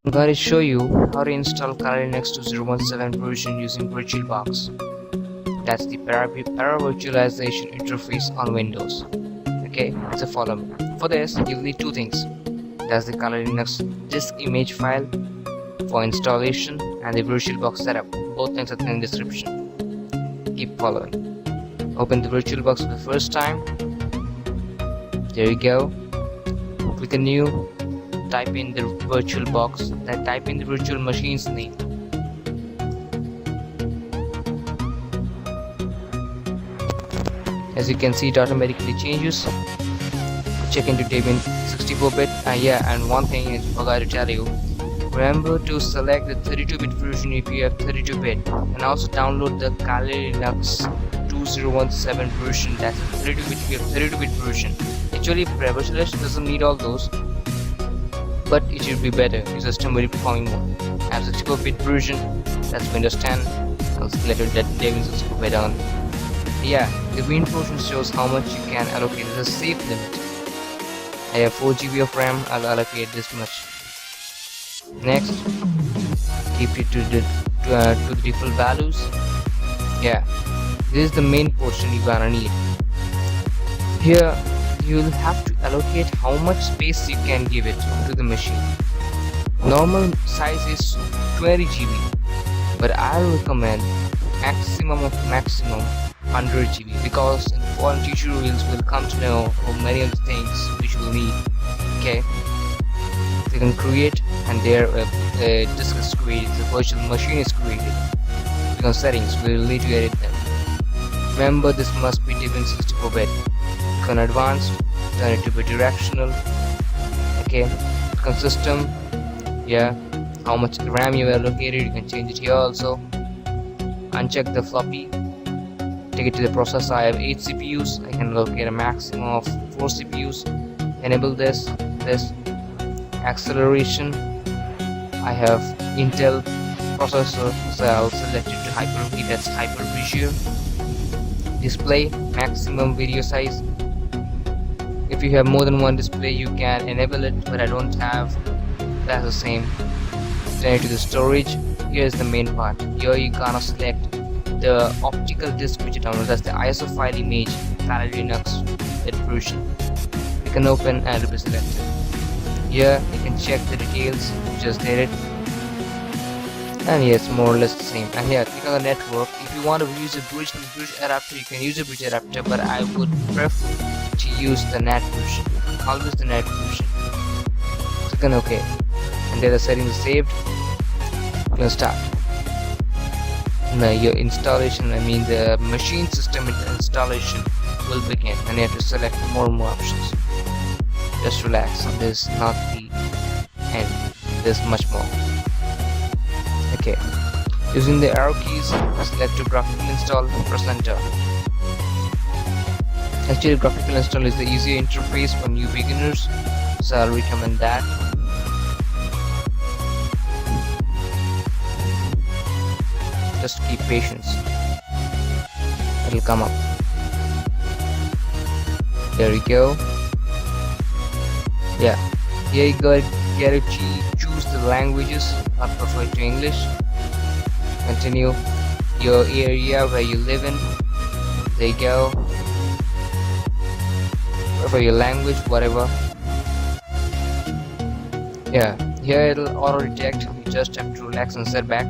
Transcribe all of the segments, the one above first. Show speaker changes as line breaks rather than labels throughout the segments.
I'm going to show you how to install Kali Linux 2017 version using VirtualBox. That's the para-virtualization interface on Windows. Okay, so follow me. For this, you'll need two things. That's the Kali Linux disk image file for installation and the VirtualBox setup. Both links are in the description. Keep following. Open the VirtualBox for the first time. There you go. Click on new. Type in the VirtualBox, then type in the virtual machine's name. As you can see, it automatically changes. Check into Debian 64-bit. And one thing I forgot to tell you, remember to select the 32-bit version if you have 32-bit, and also download the Kali Linux 2017 version. That's a 32-bit if you have 32-bit version. Actually, virtualization doesn't need all those, but it should be better. Your system will be performing more. I have 64-bit version, that's Windows 10. I'll select that Debian 64-bit on. The green portion shows how much you can allocate as a safe limit. I have 4 GB of RAM, I'll allocate this much. Next, keep it to the default values. This is the main portion you're gonna need. Here, you'll have to allocate how much space you can give it to the machine. Normal size is 20 GB, but I'll recommend maximum 100 GB, because in the following tutorials we'll come to know how many of the things which we'll need. Okay, you can create, and there a disk is created, the virtual machine is created. Click on settings, we'll need to edit them. Remember, this must be Debian 64-bit. Click on advanced, turn it to bidirectional. Okay, click on system. How much RAM you allocated, you can change it here also. Uncheck the floppy, take it to the processor. I have 8 CPUs, I can allocate a maximum of 4 CPUs. Enable this acceleration. I have Intel processor, so I'll select it to Hyper-V, that's Hyper-V. Display, maximum video size. If you have more than one display, you can enable it, but I don't have. That's the same. Turn it to the storage. Here's the main part. Here you gonna select the optical disk which you download. That's the ISO file image, Kali Linux that version. You can open and it will be selected. Here you can check the details. Just did it. And yes, more or less the same. And here, click on the network. If you want to use a bridge adapter, you can use a bridge adapter, but I would prefer to use the NAT version. Always the NAT version. Click on OK. And there the settings are saved. You can start. Now your installation, the machine system installation will begin, and you have to select more and more options. Just relax, this is not the end. There's much more. Okay, using the arrow keys, select to graphical install, press enter. Actually, graphical install is the easier interface for new beginners, so I'll recommend that. Just keep patience, it'll come up. There you go. Here you go, get to choose the languages. I prefer to English. Continue your area where you live in. There you go. For your language, whatever. Here it'll auto detect. You just have to relax and set back.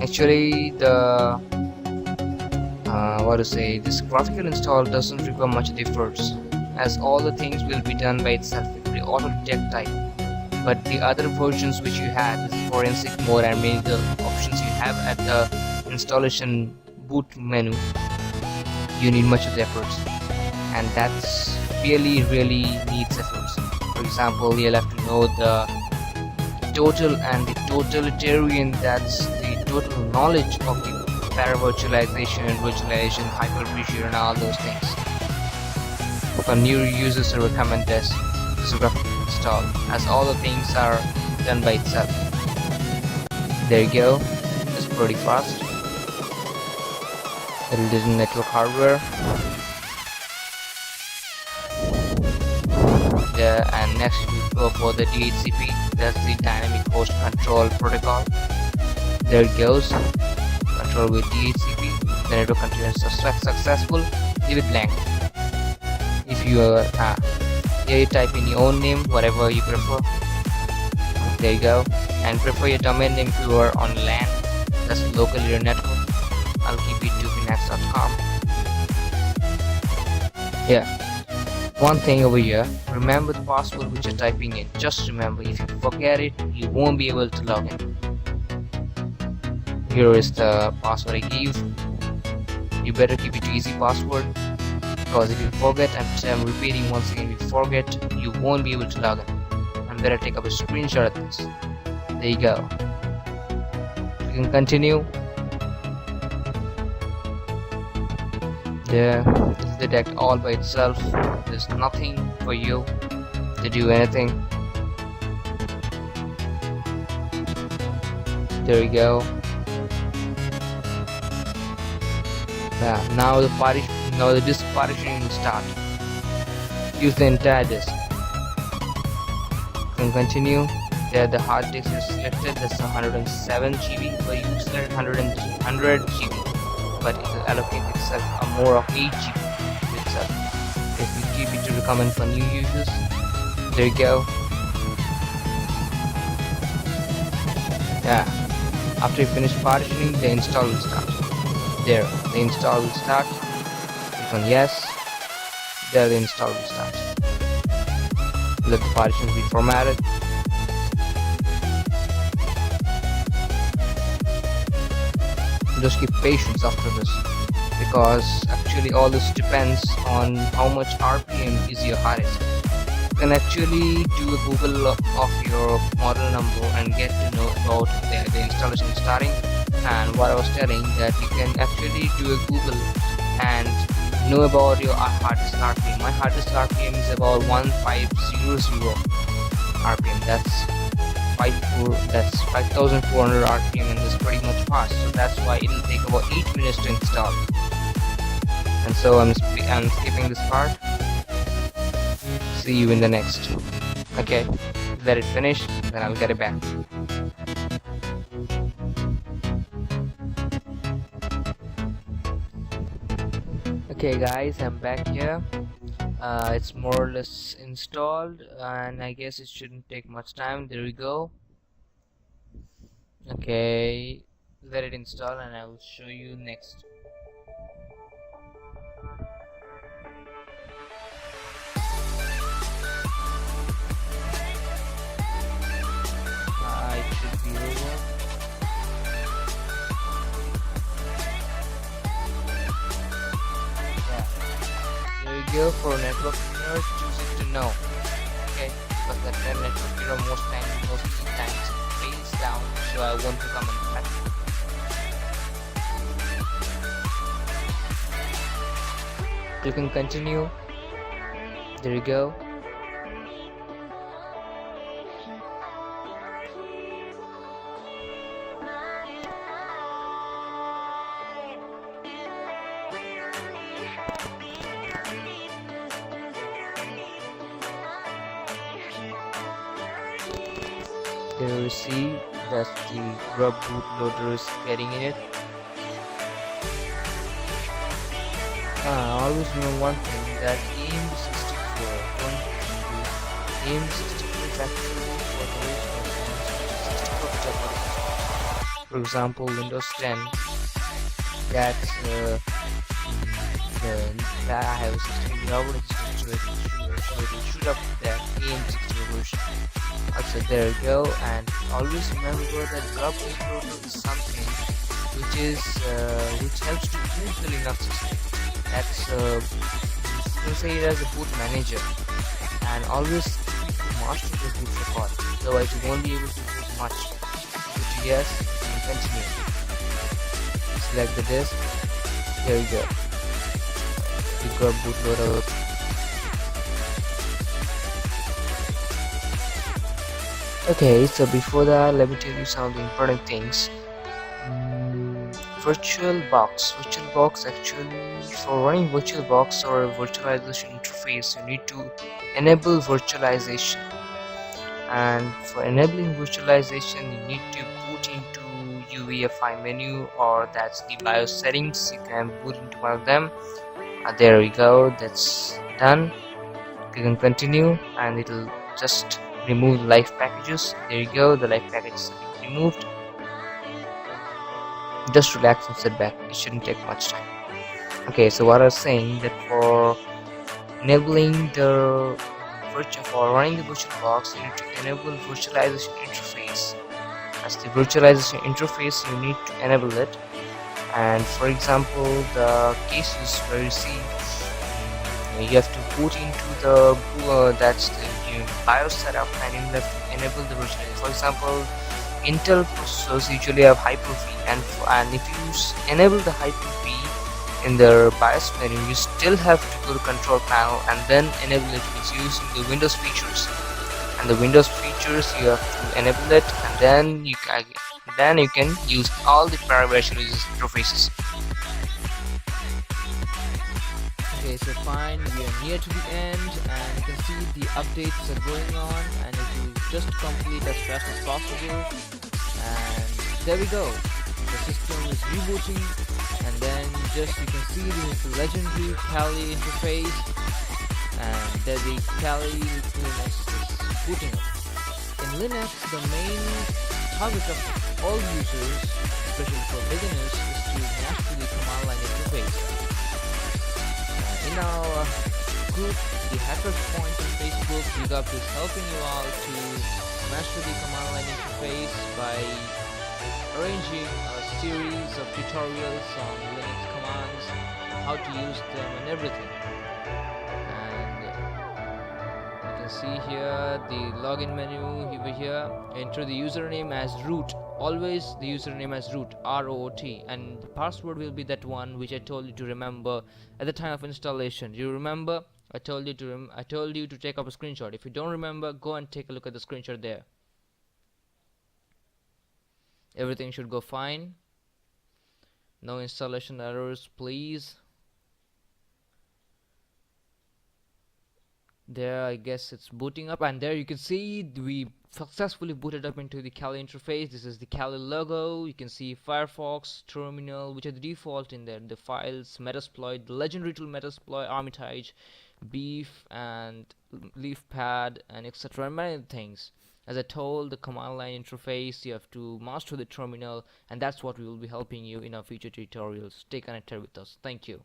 Actually, the this graphical install doesn't require much efforts, as all the things will be done by itself. It will auto detect type. But the other versions which you had, this forensic mode and many of the options you have at the installation boot menu, you need much of the efforts, and that's really needs efforts. For example, you'll have to know the total and the totalitarian, that's the total knowledge of the para-virtualization and virtualization, Hyper-V and all those things. For new users, I recommend this graphical install, as all the things are done by itself. There you go, it's pretty fast. It'll do network hardware. And next we go for the DHCP, that's the dynamic host control protocol. There it goes, control with DHCP, the network container successful, leave it blank. If you here you type in your own name, whatever you prefer, there you go, and prefer your domain name if you are on LAN, that's local area network. I'll keep it to pinaxx.com. Yeah, one thing over here, remember the password which you're typing in. Just remember, if you forget it, you won't be able to log in. Here is the password I gave. You better keep it to easy password, because if you forget, I'm repeating once again, if you forget, you won't be able to log in. And better take up a screenshot of this. There you go. You can continue. There, this is the deck all by itself. There's nothing for you to do anything. There we go. Now the disk partitioning will start. Use the entire disk. You can continue. There the hard disk is selected. That's 107 GB, but you select 100 GB, but it will allocate itself a more of 8 GB to itself. If we keep it to recommend for new users, there you go. After you finish partitioning, the install will start. There, the install will start. Click on yes. There, the install will start. Let the partition be formatted. Just keep patience after this, because actually all this depends on how much RPM is your hard disk. You can actually do a Google of your model number and get to know about the installation starting. And what I was telling, that you can actually do a Google and know about your hard disk RPM. My hard disk RPM is about 1500 RPM. That's 5400 RPM, and it's pretty much fast. So that's why it will take about 8 minutes to install. And so I'm skipping this part. See you in the next. Okay, let it finish, then I'll get it back. Okay guys, I'm back here. It's more or less installed, and I guess it shouldn't take much time. There we go. Okay, let it install and I will show you next. It should be over. There you go. For network errors, choose it to no. Okay, because that network error most times fails down, so I want to comment that. You can continue. There you go. There you see that the grub bootloader is getting in it. Always know one thing, that AIM64 is actually for those machines. For example, Windows 10. That I have a 16 operating system, so it will shoot up that AIM64 version. Also, there you go. And always remember that grub bootloader is something which helps to boot the Linux system. That's you can say it as a boot manager, and always master the boot record, otherwise you won't be able to boot much. Put yes and continue. Select the disk. There you go. The grub bootloader. Okay, so before that, let me tell you some of the important things. VirtualBox actually, for running VirtualBox or virtualization interface, you need to enable virtualization. And for enabling virtualization, you need to boot into UEFI menu, or that's the BIOS settings. You can boot into one of them. There we go, that's done. Click on continue and it'll just remove live packages. There you go, the live packages have been removed. Just relax and sit back, it shouldn't take much time. Okay, so what I was saying, that for enabling the for running the VirtualBox, you need to enable virtualization interface. As the virtualization interface, you need to enable it. And for example, the cases where you see you have to boot into the that's the BIOS setup, and you have to enable the virtualization. For example, Intel processors usually have Hyper-V, and if you enable the Hyper-V in the BIOS menu, you still have to go to control panel and then enable it with using the Windows features. And the Windows features, you have to enable it, and then you can use all the bidirectional interfaces.
Okay, so fine, we are near to the end, and you can see the updates are going on, and it will just complete as fast as possible. And there we go, the system is rebooting, and then just you can see the legendary Kali interface, and there the Kali Linux is booting up. In Linux, the main target of all users, especially for beginners, is to master the command line interface. In our group, the Hackers Point on Facebook, Gigab is helping you all to master the command line interface by arranging a series of tutorials on Linux commands, how to use them and everything. And you can see here the login menu over here. Enter the username as root. Always the username as root, R-O-O-T, and the password will be that one which I told you to remember at the time of installation. You remember? I told you to take up a screenshot. If you don't remember, go and take a look at the screenshot there. Everything should go fine. No installation errors, please. There, I guess it's booting up, and there you can see we successfully booted up into the Kali interface. This is the Kali logo. You can see Firefox, Terminal, which are the default in there. The files, Metasploit, the legendary tool Metasploit, Armitage, Beef, and Leafpad, and etc. and many things. As I told, the command line interface, you have to master the terminal, and that's what we will be helping you in our future tutorials. Stay connected with us. Thank you.